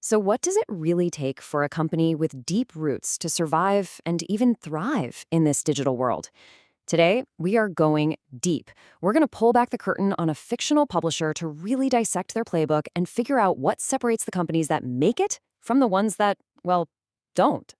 So, what does it really take for a company with deep roots to survive and even thrive in this digital world? Today, we are going deep. We're going to pull back the curtain on a fictional publisher to really dissect their playbook and figure out what separates the companies that make it from the ones that, well, don't.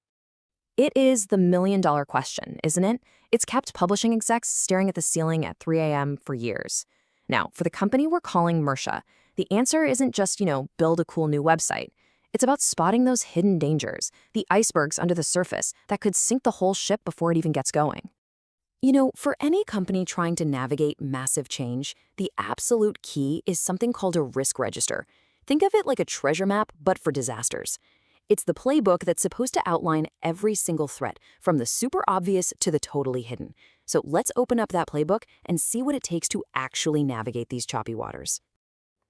It is the million-dollar question, isn't it? It's kept publishing execs staring at the ceiling at 3 a.m. for years. Now, for the company we're calling Merceh, the answer isn't just, build a cool new website. It's about spotting those hidden dangers, the icebergs under the surface that could sink the whole ship before it even gets going. For any company trying to navigate massive change, the absolute key is something called a risk register. Think of it like a treasure map, but for disasters. It's the playbook that's supposed to outline every single threat, from the super obvious to the totally hidden. So let's open up that playbook and see what it takes to actually navigate these choppy waters.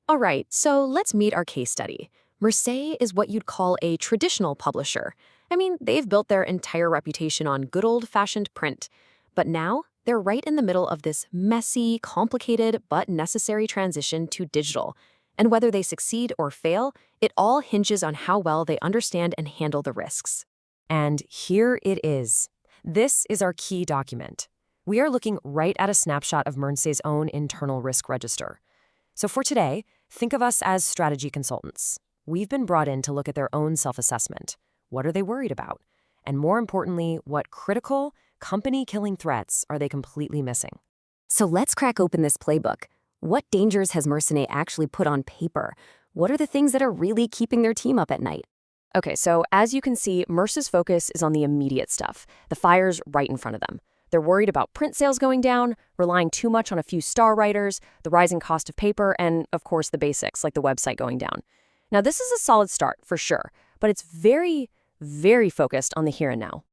All right, so let's meet our case study. Merceh is what you'd call a traditional publisher. I mean, they've built their entire reputation on good old-fashioned print. But now, they're right in the middle of this messy, complicated, but necessary transition to digital. And whether they succeed or fail, it all hinges on how well they understand and handle the risks. And here it is. This is our key document. We are looking right at a snapshot of Merceh's own internal risk register. So for today, think of us as strategy consultants. We've been brought in to look at their own self-assessment. What are they worried about? And more importantly, what critical, company-killing threats are they completely missing? So let's crack open this playbook. What dangers has Merceh actually put on paper? What are the things that are really keeping their team up at night? Okay, so as you can see, Merceh's focus is on the immediate stuff, the fires right in front of them. They're worried about print sales going down, relying too much on a few star writers, the rising cost of paper, and, of course, the basics, like the website going down. Now, this is a solid start, for sure, but it's very, very focused on the here and now.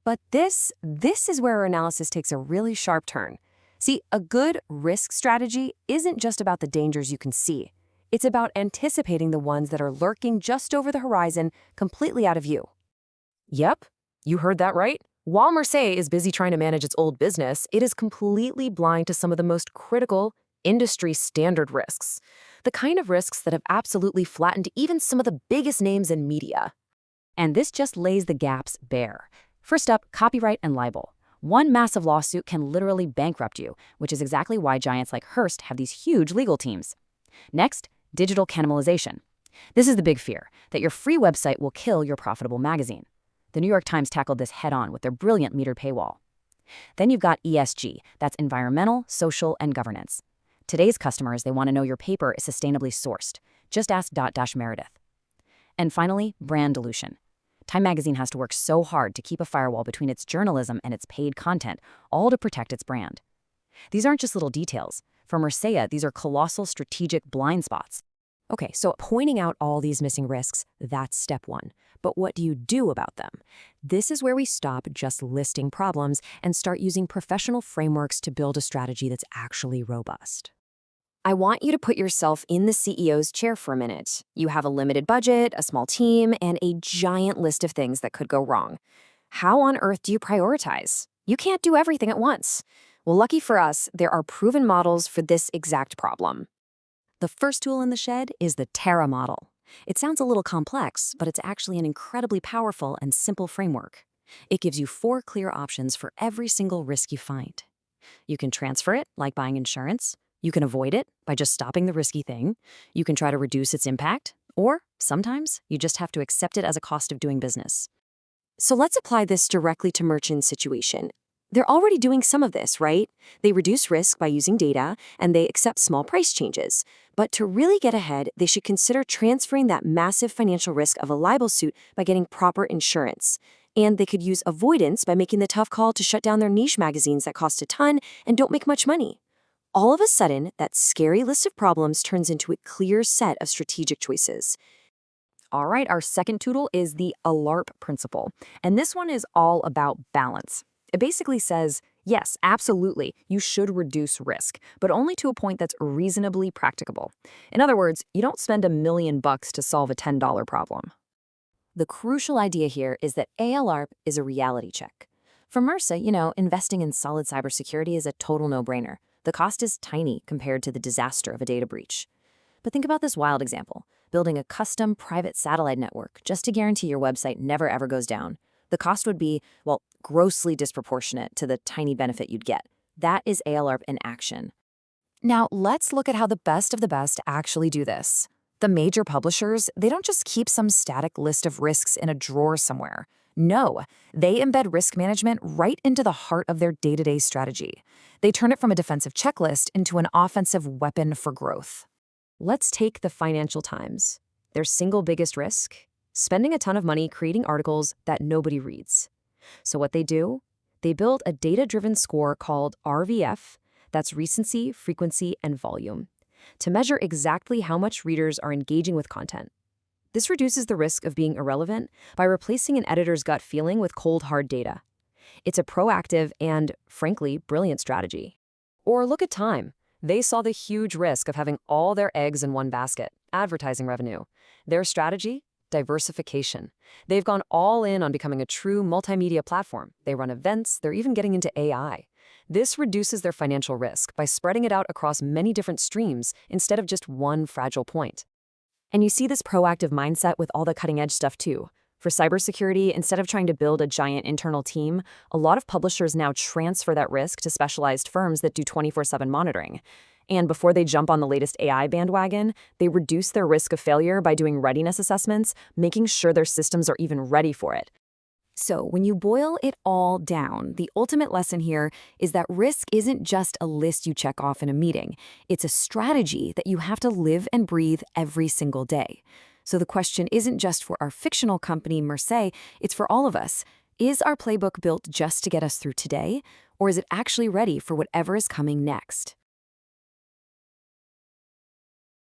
But this is where our analysis takes a really sharp turn. See, a good risk strategy isn't just about the dangers you can see. It's about anticipating the ones that are lurking just over the horizon, completely out of view. Yep, you heard that right. While Merceh is busy trying to manage its old business, it is completely blind to some of the most critical, industry-standard risks. The kind of risks that have absolutely flattened even some of the biggest names in media. And this just lays the gaps bare. First up, copyright and libel. One massive lawsuit can literally bankrupt you, which is exactly why giants like Hearst have these huge legal teams. Next, digital cannibalization. This is the big fear, that your free website will kill your profitable magazine. The New York Times tackled this head-on with their brilliant metered paywall. Then you've got ESG, that's environmental, social, and governance. Today's customers, they want to know your paper is sustainably sourced. Just ask Meredith. And finally, brand dilution. Time magazine has to work so hard to keep a firewall between its journalism and its paid content, all to protect its brand. These aren't just little details. For Merceh, these are colossal strategic blind spots. Okay, so pointing out all these missing risks, that's step one. But what do you do about them? This is where we stop just listing problems and start using professional frameworks to build a strategy that's actually robust. I want you to put yourself in the CEO's chair for a minute. You have a limited budget, a small team, and a giant list of things that could go wrong. How on earth do you prioritize? You can't do everything at once. Well, lucky for us, there are proven models for this exact problem. The first tool in the shed is the Terra model. It sounds a little complex, but it's actually an incredibly powerful and simple framework. It gives you 4 clear options for every single risk you find. You can transfer it, like buying insurance. You can avoid it by just stopping the risky thing. You can try to reduce its impact, or sometimes you just have to accept it as a cost of doing business. So let's apply this directly to Merchant's situation. They're already doing some of this, right? They reduce risk by using data, and they accept small price changes. But to really get ahead, they should consider transferring that massive financial risk of a libel suit by getting proper insurance. And they could use avoidance by making the tough call to shut down their niche magazines that cost a ton and don't make much money. All of a sudden, that scary list of problems turns into a clear set of strategic choices. All right, our second tool is the ALARP principle. And this one is all about balance. It basically says, yes, absolutely, you should reduce risk, but only to a point that's reasonably practicable. In other words, you don't spend $1 million to solve a $10 problem. The crucial idea here is that ALARP is a reality check. For Merceh, investing in solid cybersecurity is a total no-brainer. The cost is tiny compared to the disaster of a data breach. But think about this wild example. building a custom private satellite network just to guarantee your website never ever goes down. The cost would be, well, grossly disproportionate to the tiny benefit you'd get. That is ALARP in action. Now, let's look at how the best of the best actually do this. The major publishers, they don't just keep some static list of risks in a drawer somewhere. No, they embed risk management right into the heart of their day-to-day strategy. They turn it from a defensive checklist into an offensive weapon for growth. Let's take the Financial Times. Their single biggest risk? Spending a ton of money creating articles that nobody reads. So what they do? They build a data-driven score called RVF, that's recency, frequency, and volume, to measure exactly how much readers are engaging with content. This reduces the risk of being irrelevant by replacing an editor's gut feeling with cold, hard data. It's a proactive and, frankly, brilliant strategy. Or look at Time. They saw the huge risk of having all their eggs in one basket, advertising revenue. Their strategy? Diversification. They've gone all in on becoming a true multimedia platform. They run events, they're even getting into AI. This reduces their financial risk by spreading it out across many different streams instead of just one fragile point. And you see this proactive mindset with all the cutting-edge stuff too. For cybersecurity, instead of trying to build a giant internal team, a lot of publishers now transfer that risk to specialized firms that do 24/7 monitoring. And before they jump on the latest AI bandwagon, they reduce their risk of failure by doing readiness assessments, making sure their systems are even ready for it. So when you boil it all down, the ultimate lesson here is that risk isn't just a list you check off in a meeting. It's a strategy that you have to live and breathe every single day. So the question isn't just for our fictional company, Merceh, it's for all of us. Is our playbook built just to get us through today, or is it actually ready for whatever is coming next?